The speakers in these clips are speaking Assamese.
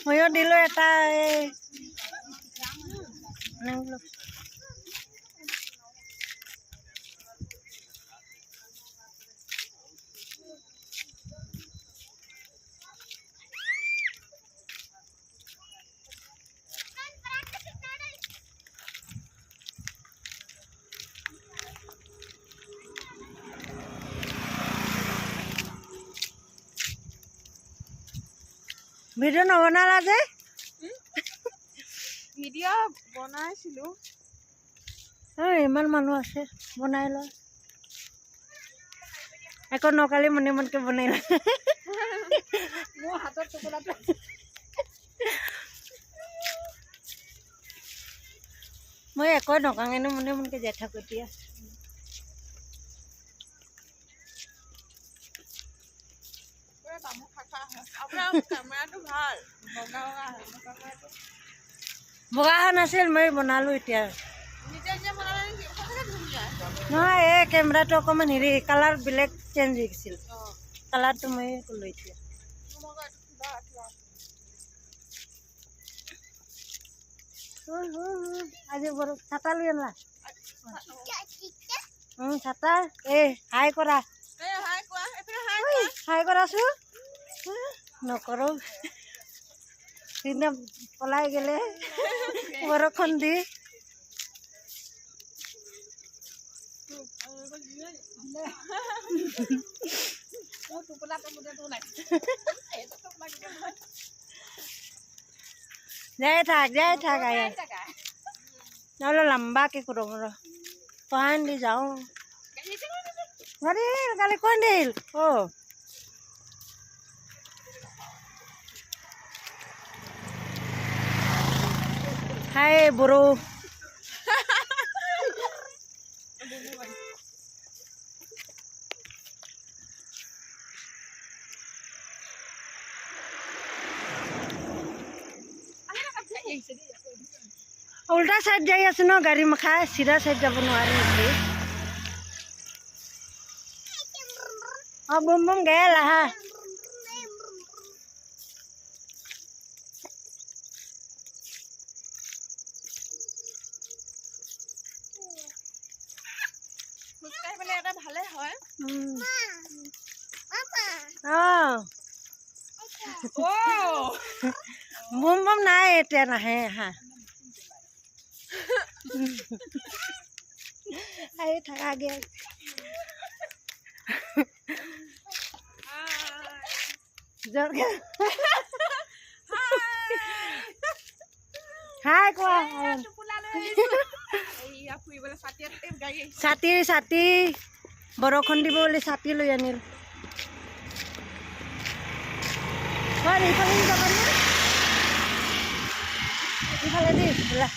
ময়ো দিলোঁ এটা ভিডিও নবনালা যে ভিডিও বনাইছিলো ইমান মানুহ আছে বনাই লয় একো নকালি মনে মনকে বনাই লয় মোৰ হাতত টোপোলাটো মই একো নকাঙেনো মনে মনকে যাই থাকো এতিয়া বগা হোৱা নাছিল মই বনালো এতিয়া নহয় এই কেমেৰাটো অকণমান হেৰি কালাৰ বেলেগ চেঞ্জ হৈ গৈছিল কালাৰটো মই ক'লো এতিয়া আজি বৰ ছাতা লৈ আনলা ছাতা হাই কৰা হাই কৰাছো নকৰো সিদিনা পলাই গেলে বৰষুণ দি যাই থাক আয়া নহ'লে লম্বাকে কৰোঁ ৰ কহান দি যাওঁ কালি কোন দিল হাই বড়ো উল্টা সাইড যাই আছে ন গাড়ী মাখা চিধা সাইড যাব নোৱাৰি বম বম গেল আহা বম বম নাই এতিয়া নাহে হা আহি থাকাগে হাই কোৱা ছাতি বৰষুণ দিব বুলি ছাতি লৈ আনিল ইফালে যাবা নে ইফালে দি বোলা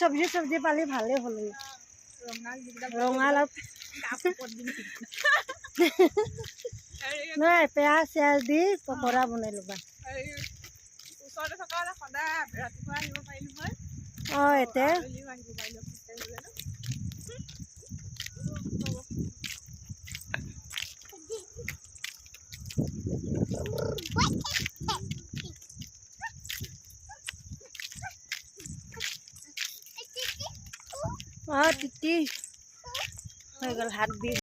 চব্জি পালি ভালেই হ'ল ৰঙালাও নহয় পিঁয়াজ চিয়াজ দি পকৰা বনাই ল'বা এতিয়া তিতি হৈ গ'ল হাত বিষ